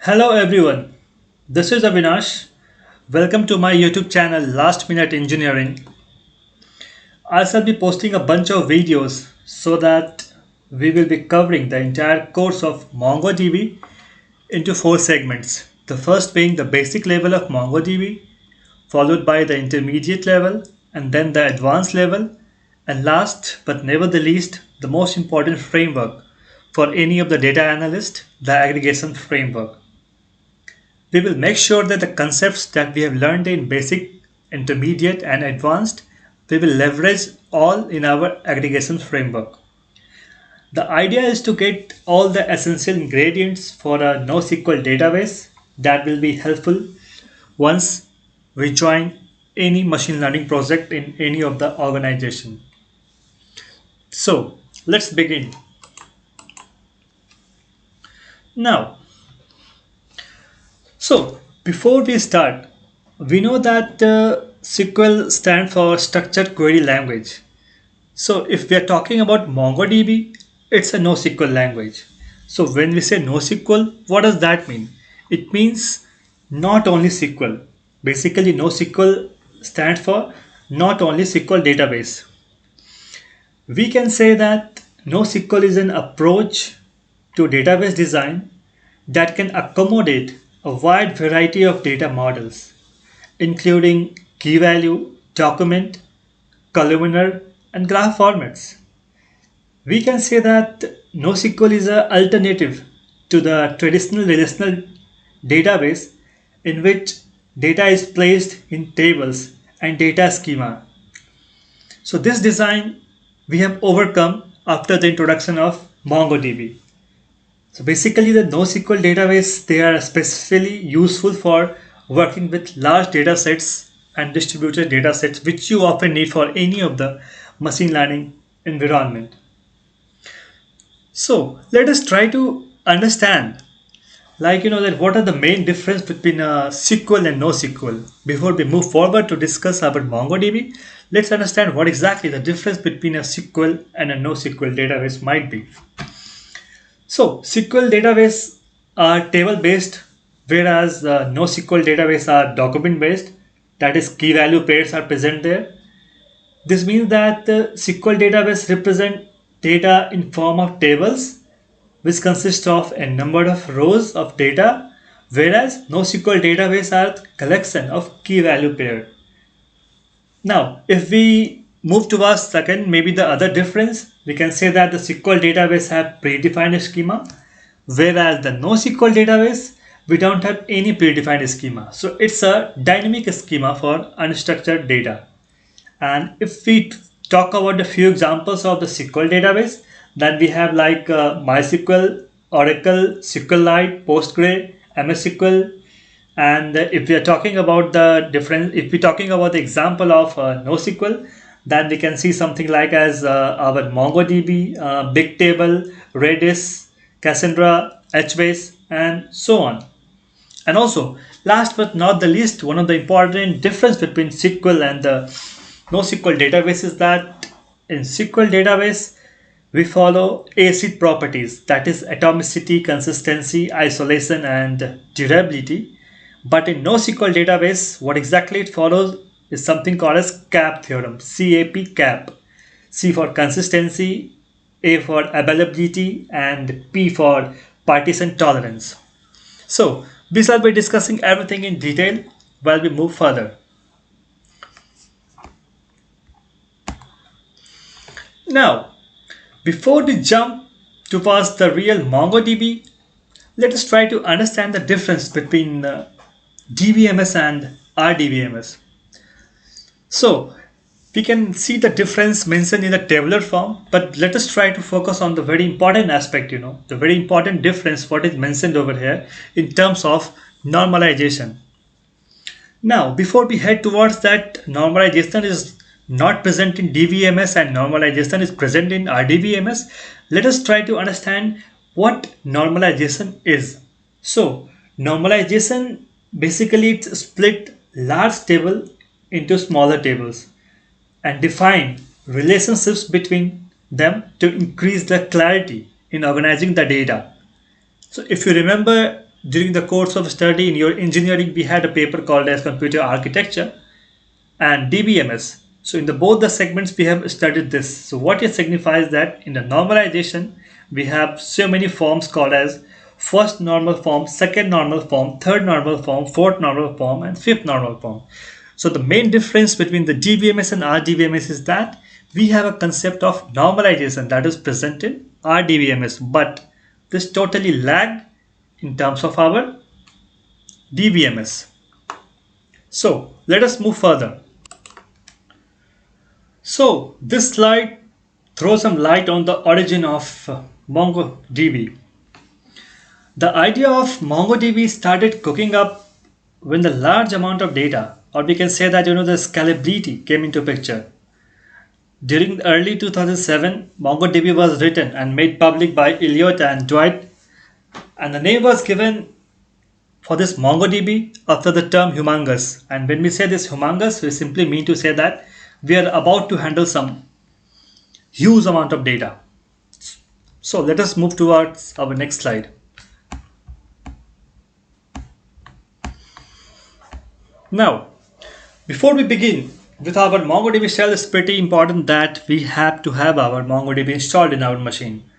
Hello everyone, this is Avinash. Welcome to my YouTube channel Last Minute Engineering. I shall be posting a bunch of videos so that we will be covering the entire course of MongoDB into four segments. The first being the basic level of MongoDB, followed by the intermediate level, and then the advanced level, and last but never the least, the most important framework for any of the data analyst, the aggregation framework. We will make sure that the concepts that we have learned in basic, intermediate, and advanced, we will leverage all in our aggregation framework. The idea is to get all the essential ingredients for a NoSQL database that will be helpful once we join any machine learning project in any of the organization. So let's begin. Now, So, before we start, we know that SQL stands for Structured Query Language. So, if we are talking about MongoDB, it's a NoSQL language. So, when we say NoSQL, what does that mean? It means not only SQL. Basically, NoSQL stands for not only SQL database. We can say that NoSQL is an approach to database design that can accommodate a wide variety of data models, including key value, document, columnar, and graph formats. We can say that NoSQL is an alternative to the traditional relational database in which data is placed in tables and data schema. So this design we have overcome after the introduction of MongoDB. So basically the NoSQL database, they are specifically useful for working with large data sets and distributed data sets which you often need for any of the machine learning environment. So let us try to understand that what are the main difference between SQL and NoSQL. Before we move forward to discuss about MongoDB, let's understand what exactly the difference between a SQL and a NoSQL database might be. So SQL database are table based, whereas NoSQL database are document based. That is, key value pairs are present there. This means that the SQL database represent data in form of tables, which consist of a number of rows of data, whereas NoSQL database are collection of key value pair. Now, if we move towards second, maybe the other difference, we can say that the SQL database have predefined schema, whereas the NoSQL database, we don't have any predefined schema. So it's a dynamic schema for unstructured data. And if we talk about a few examples of the SQL database, then we have like MySQL, Oracle, SQLite, Postgre, MySQL, and if we are talking about the different, if we're talking about the example of NoSQL, then we can see something like as our MongoDB, Bigtable, Redis, Cassandra, HBase, and so on. And also, last but not the least, one of the important difference between SQL and the NoSQL database is that in SQL database, we follow ACID properties, that is atomicity, consistency, isolation, and durability. But in NoSQL database, what exactly it follows is something called as CAP theorem, CAP cap. C for consistency, A for availability, and P for partition tolerance. So we shall be discussing everything in detail while we move further. Now, before we jump towards the real MongoDB, let us try to understand the difference between DBMS and RDBMS. So we can see the difference mentioned in the tabular form, but let us try to focus on the very important aspect, the very important difference what is mentioned over here in terms of normalization. Now, before we head towards that, normalization is not present in DBMS and normalization is present in RDBMS. Let us try to understand what normalization is. So, normalization basically it's split large table into smaller tables and define relationships between them to increase the clarity in organizing the data. So if you remember during the course of study in your engineering, we had a paper called as computer architecture and DBMS. So in the both the segments we have studied this. So what it signifies that in the normalization we have so many forms called as first normal form, second normal form, third normal form, fourth normal form, and fifth normal form. So the main difference between the DBMS and RDBMS is that we have a concept of normalization that is present in RDBMS, but this totally lagged in terms of our DBMS. So let us move further. So this slide throws some light on the origin of MongoDB. The idea of MongoDB started cooking up when the large amount of data, or we can say that the scalability came into picture. During the early 2007, MongoDB was written and made public by Elliott and Dwight, and the name was given for this MongoDB after the term humongous. And when we say this humongous, we simply mean to say that we are about to handle some huge amount of data. So let us move towards our next slide. Now, before we begin with our MongoDB shell, it's pretty important that we have to have our MongoDB installed in our machine.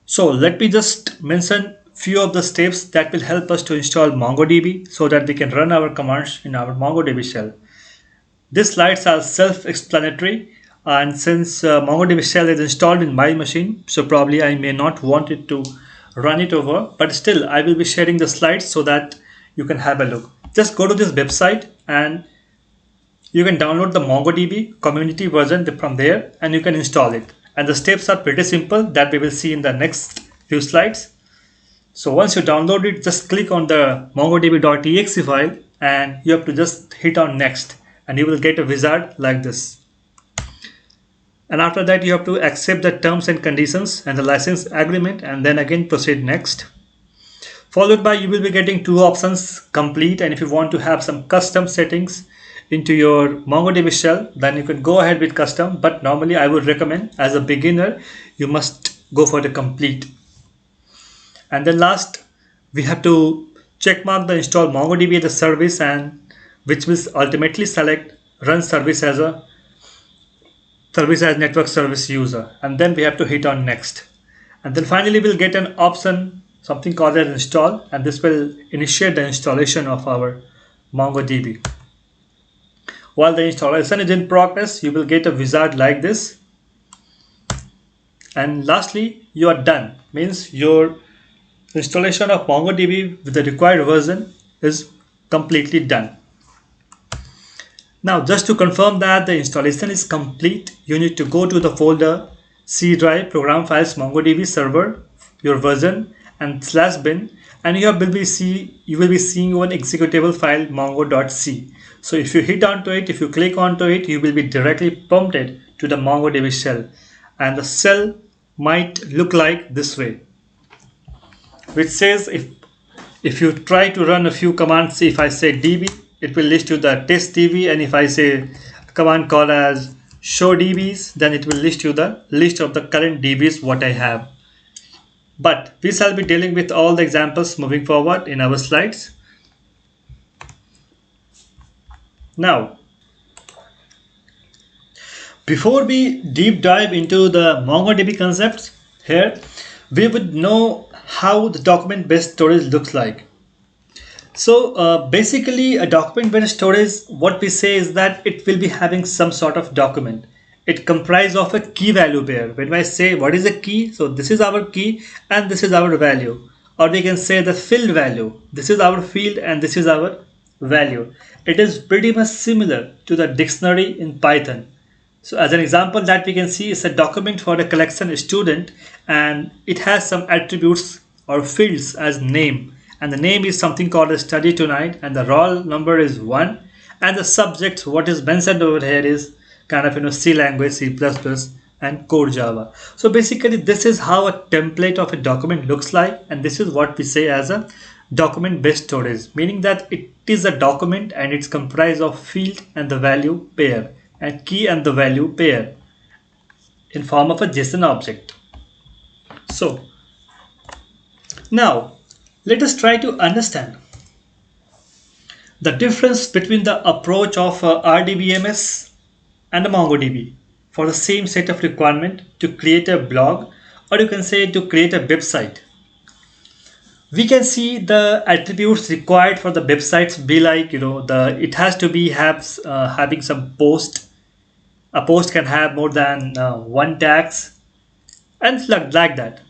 So let me just mention few of the steps that will help us to install MongoDB so that we can run our commands in our MongoDB shell. These slides are self-explanatory, and since MongoDB shell is installed in my machine, so probably I may not want it to run it over, but still I will be sharing the slides so that you can have a look. Just go to this website and you can download the MongoDB community version from there and you can install it. And the steps are pretty simple that we will see in the next few slides. So once you download it, just click on the mongodb.exe file and you have to just hit on next and you will get a wizard like this. And after that you have to accept the terms and conditions and the license agreement and then again proceed next. Followed by you will be getting two options, complete, and if you want to have some custom settings into your MongoDB shell, then you can go ahead with custom, but normally I would recommend as a beginner you must go for the complete. And then last we have to check mark the install MongoDB as a service, and which will ultimately select run service as network service user, and then we have to hit on next. And then finally we'll get an option, something called as install, and this will initiate the installation of our MongoDB. While the installation is in progress, you will get a wizard like this. And lastly, you are done. Means your installation of MongoDB with the required version is completely done. Now, just to confirm that the installation is complete, you need to go to the folder C drive, program files, MongoDB server, your version, and /bin, and you will be seeing one executable file mongo.c. So if you hit onto it, if you click onto it, you will be directly prompted to the MongoDB shell, and the shell might look like this way, which says if you try to run a few commands, if I say db, it will list you the test db, and if I say a command called as show dbs, then it will list you the list of the current dbs what I have. But we shall be dealing with all the examples moving forward in our slides. Now, before we deep dive into the MongoDB concepts, here we would know how the document-based storage looks like. So basically a document-based storage, what we say is that it will be having some sort of document. It comprises of a key value pair. When I say what is a key, so this is our key and this is our value, or we can say the field value. This is our field and this is our value. It is pretty much similar to the dictionary in Python. So as an example that we can see is a document for a collection student, and it has some attributes or fields as name, and the name is something called a study tonight, and the roll number is 1, and the subject what is mentioned over here is kind of C language, C++, and core Java. So basically this is how a template of a document looks like, and this is what we say as a document based storage, meaning that it is a document and it's comprised of field and the value pair and key and the value pair in form of a JSON object. So now Let us try to understand the difference between the approach of RDBMS and the MongoDB for the same set of requirement to create a blog, or you can say to create a website. We can see the attributes required for the websites be like, the it has to be having some post. A post can have more than one tags and like that.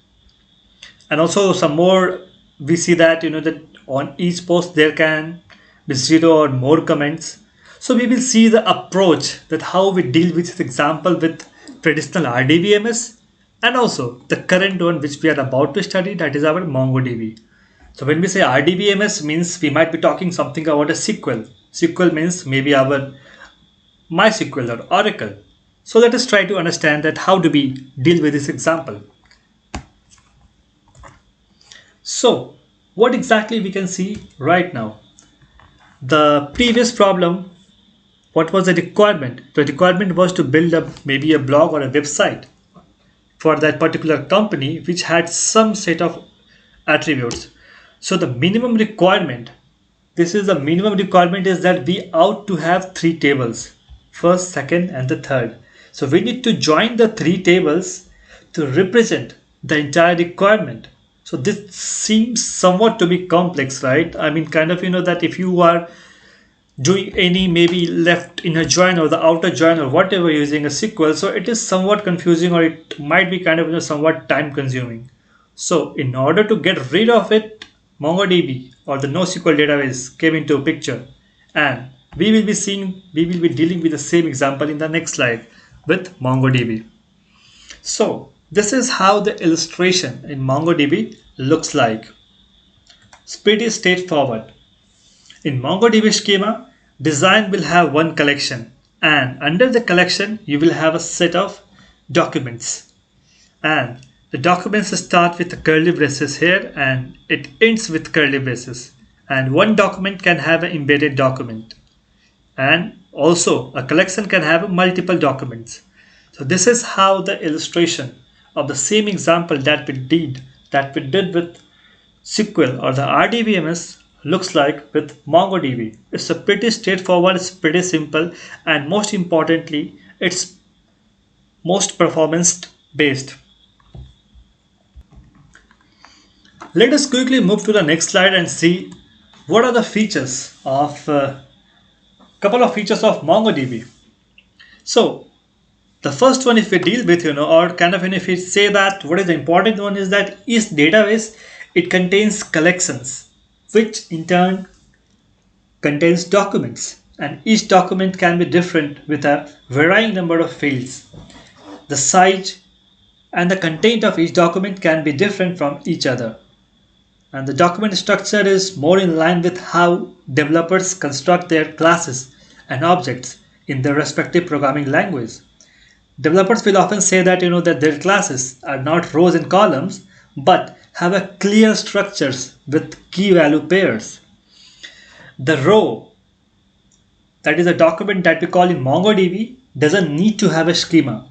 And also some more, we see that that on each post there can be zero or more comments. So we will see the approach that how we deal with this example with traditional RDBMS and also the current one which we are about to study, that is our MongoDB. So when we say RDBMS means we might be talking something about a SQL. SQL means maybe our MySQL or Oracle. So let us try to understand that how do we deal with this example. So what exactly we can see right now? The previous problem, what was the requirement? The requirement was to build up maybe a blog or a website for that particular company which had some set of attributes. So the minimum requirement, this is the minimum requirement is that we ought to have three tables, first, second, and the third. So we need to join the three tables to represent the entire requirement. So this seems somewhat to be complex, right? I mean, kind of, that if you are doing any maybe left inner join or the outer join or whatever using a SQL, so it is somewhat confusing or it might be kind of somewhat time consuming. So in order to get rid of it, MongoDB or the NoSQL database came into a picture, and we will be dealing with the same example in the next slide with MongoDB. So this is how the illustration in MongoDB looks like. It's pretty straightforward. In MongoDB schema, design will have one collection, and under the collection you will have a set of documents, and the documents start with a curly braces here and it ends with curly braces, and one document can have an embedded document, and also a collection can have multiple documents. So this is how the illustration of the same example that we did with SQL or the RDBMS looks like with MongoDB. It's a pretty straightforward, it's pretty simple, and most importantly, it's most performance based. Let us quickly move to the next slide and see what are the features of couple of features of MongoDB. So the first one, if we deal with, or kind of, if we say that what is the important one is that each database, it contains collections, which in turn contains documents, and each document can be different with a varying number of fields. The size and the content of each document can be different from each other. And the document structure is more in line with how developers construct their classes and objects in their respective programming language. Developers will often say that that their classes are not rows and columns but have a clear structures with key value pairs. The row, that is a document that we call in MongoDB, doesn't need to have a schema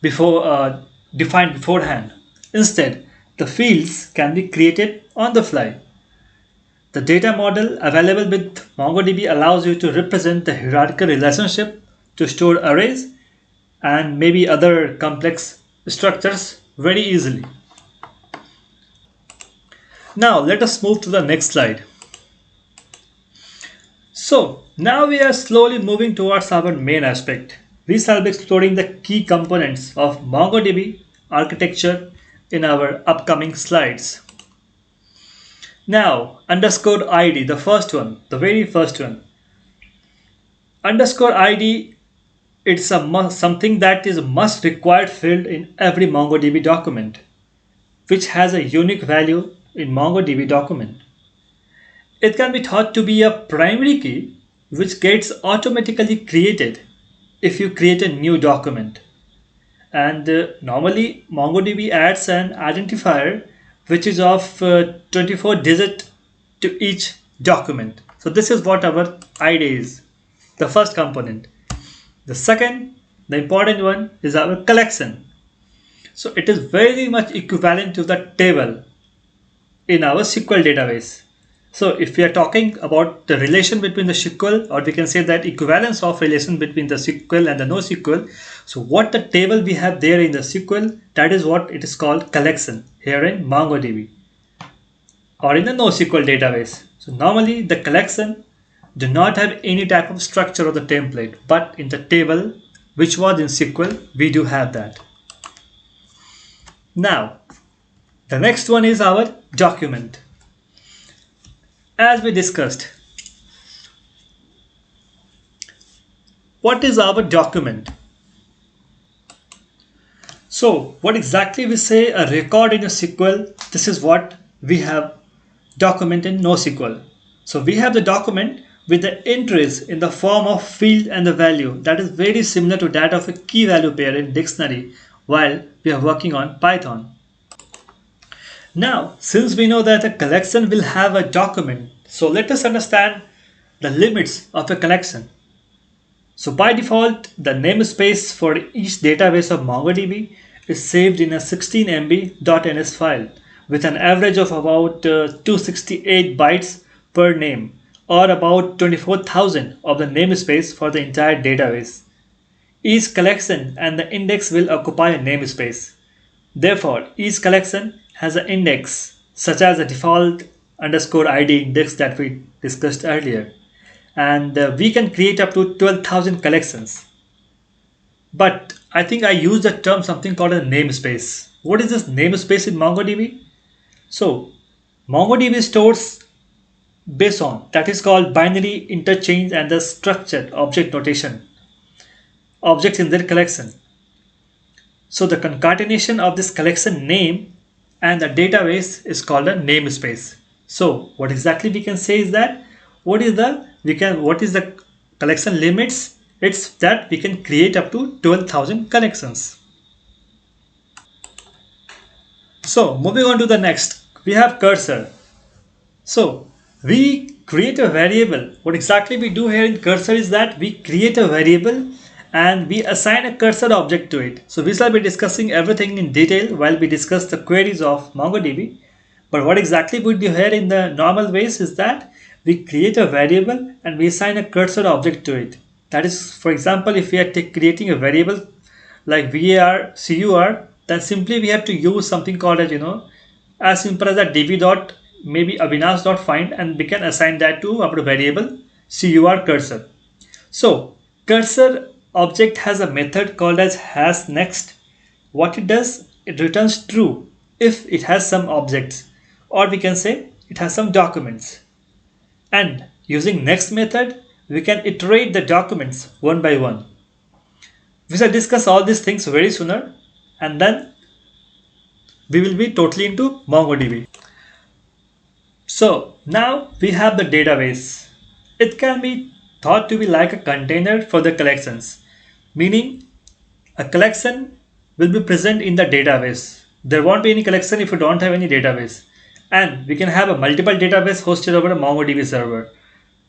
before defined beforehand. Instead, the fields can be created on the fly. The data model available with MongoDB allows you to represent the hierarchical relationship to store arrays and maybe other complex structures very easily. Now let us move to the next slide. So now we are slowly moving towards our main aspect. We shall be exploring the key components of MongoDB architecture in our upcoming slides. Now, underscore ID, the first one, the very first one. Underscore ID, it's something that is a must required field in every MongoDB document, which has a unique value in MongoDB document. It can be thought to be a primary key which gets automatically created if you create a new document. And normally MongoDB adds an identifier which is of 24 digit to each document. So this is what our ID is, the first component. The second, the important one, is our collection. So it is very much equivalent to the table. in our SQL database. So if we are talking about the relation between the SQL, or we can say that equivalence of relation between the SQL and the NoSQL, so what the table we have there in the SQL, that is what it is called collection here in MongoDB or in the NoSQL database. So normally the collection do not have any type of structure or the template, but in the table which was in SQL, we do have that. Now, the next one is our document. As we discussed, what is our document? So, what exactly we say a record in a SQL, this is what we have document in NoSQL. So, we have the document with the entries in the form of field and the value that is very similar to that of a key value pair in dictionary while we are working on Python. Now, since we know that a collection will have a document, so let us understand the limits of a collection. So by default, the namespace for each database of MongoDB is saved in a 16 MB .ns file with an average of about 268 bytes per name, or about 24,000 of the namespace for the entire database. Each collection and the index will occupy a namespace. Therefore, each collection has an index, such as the default underscore ID index that we discussed earlier. And we can create up to 12,000 collections. But I think I use the term something called a namespace. What is this namespace in MongoDB? So, MongoDB stores JSON, that is called binary interchange, and the structured object notation objects in their collection. So the concatenation of this collection name and the database is called a namespace. So what exactly we can say is that what is the collection limits? It's that we can create up to 12,000 collections. So moving on to the next, we have cursor. So we create a variable. What exactly we do here in cursor is that we create a variable and we assign a cursor object to it. So we shall be discussing everything in detail while we discuss the queries of MongoDB. But what exactly we do here in the normal ways is that we create a variable and we assign a cursor object to it. That is, for example, if we are creating a variable like var cur, then simply we have to use something called as simple as that db dot maybe avinash dot find, and we can assign that to our variable cur cursor. So cursor object has a method called as has next. What it does, it returns true if it has some objects, or we can say it has some documents. And using next method, we can iterate the documents one by one. We shall discuss all these things very sooner, and then we will be totally into MongoDB. So now we have the database. It can be thought to be like a container for the collections, meaning a collection will be present in the database. There won't be any collection if you don't have any database. And we can have a multiple database hosted over a MongoDB server.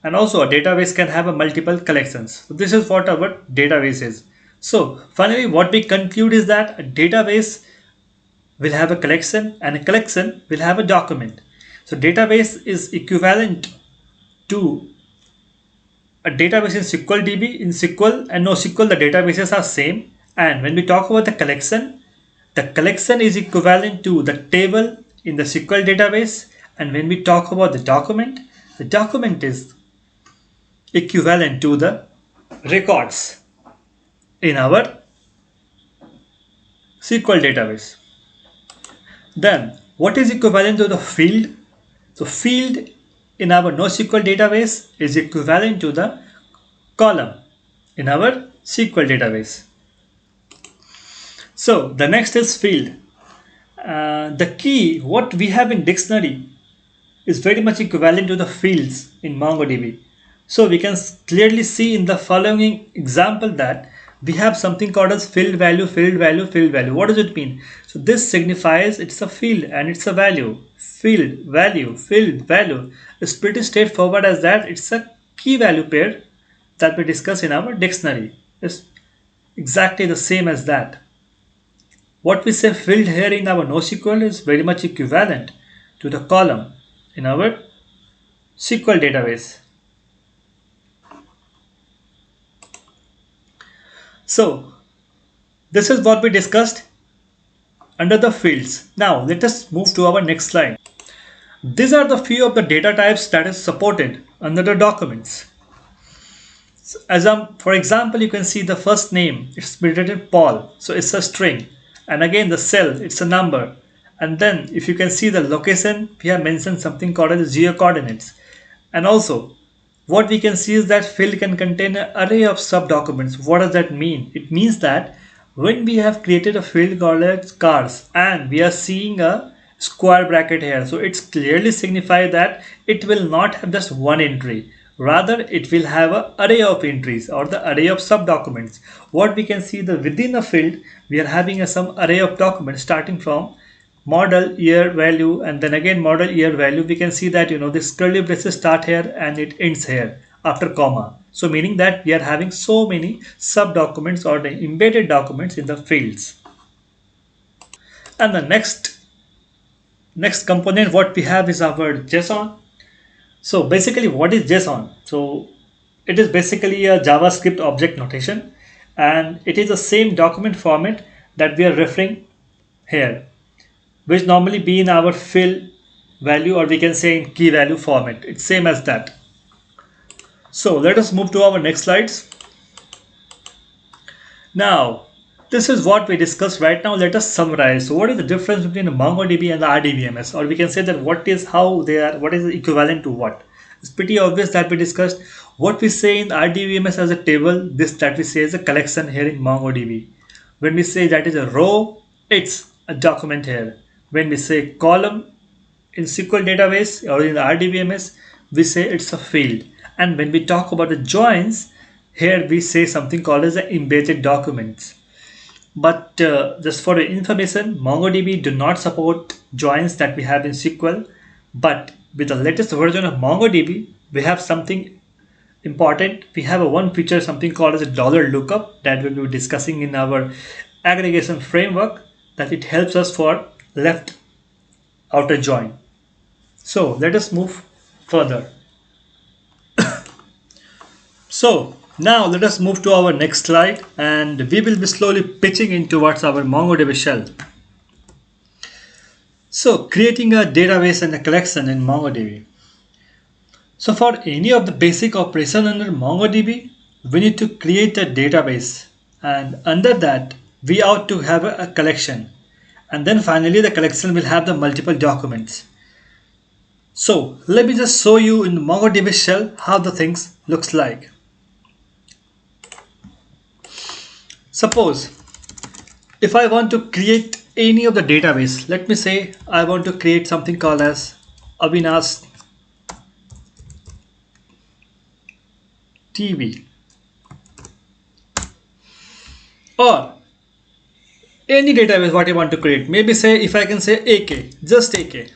And also a database can have a multiple collections. So this is what our database is. So finally what we conclude is that a database will have a collection and a collection will have a document. So database is equivalent to a database in SQL DB. In SQL and NoSQL, the databases are same. And when we talk about the collection is equivalent to the table in the SQL database. And when we talk about the document is equivalent to the records in our SQL database. Then what is equivalent to the field? So field in our NoSQL database is equivalent to the column in our SQL database. So the next is field. The key, what we have in dictionary, is very much equivalent to the fields in MongoDB. So we can clearly see in the following example that we have something called as field value, field value, field value. What does it mean? So this signifies it's a field and it's a value. Field value is pretty straightforward as that. It's a key value pair that we discuss in our dictionary. It's exactly the same as that. What we say field here in our NoSQL is very much equivalent to the column in our SQL database. So this is what we discussed under the fields. Now let us move to our next slide. These are the few of the data types that is supported under the documents. For example, you can see the first name, it's written Paul, so it's a string. And again the cell, it's a number. And then if you can see the location, we have mentioned something called as geo coordinates. And also what we can see is that field can contain an array of sub-documents. What does that mean? It means that when we have created a field called as cars and we are seeing a square bracket here, so it's clearly signify that it will not have just one entry. Rather, it will have an array of entries or the array of sub-documents. What we can see that within a field, we are having some array of documents starting from model year value and then again model year value. We can see that this curly braces start here and it ends here after comma, so meaning that we are having so many sub documents or the embedded documents in the fields. And the next component what we have is our JSON. So basically what is JSON? So it is basically a JavaScript object notation and it is the same document format that we are referring here, which normally be in our fill value or we can say in key value format. It's same as that. So let us move to our next slides. Now this is what we discussed right now. Let us summarize. So what is the difference between the MongoDB and the RDBMS, or we can say that what is the equivalent to what? It's pretty obvious that we discussed what we say in RDBMS as a table, this that we say is a collection here in MongoDB. When we say that is a row, it's a document here. When we say column in SQL database or in the RDBMS, we say it's a field. And when we talk about the joins, here we say something called as the embedded documents. But just for the information, MongoDB do not support joins that we have in SQL. But with the latest version of MongoDB, we have something important. We have one feature, something called as a $lookup that we will be discussing in our aggregation framework, that it helps us for left outer join. So let us move further. So now let us move to our next slide and we will be slowly pitching in towards our MongoDB shell. So creating a database and a collection in MongoDB. So for any of the basic operation under MongoDB, we need to create a database, and under that we ought to have a collection, and then finally the collection will have the multiple documents. So let me just show you in the MongoDB shell how the things looks like. Suppose if I want to create any of the database, let me say I want to create something called as Avinash TV or any database what you want to create. Maybe say if I can say AK, just AK.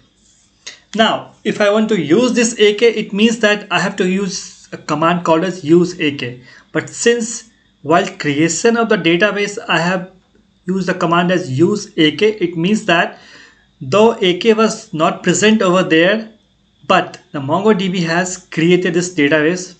Now if I want to use this AK, it means that I have to use a command called as use AK. But since while creation of the database I have used the command as use AK, it means that though AK was not present over there, but the MongoDB has created this database for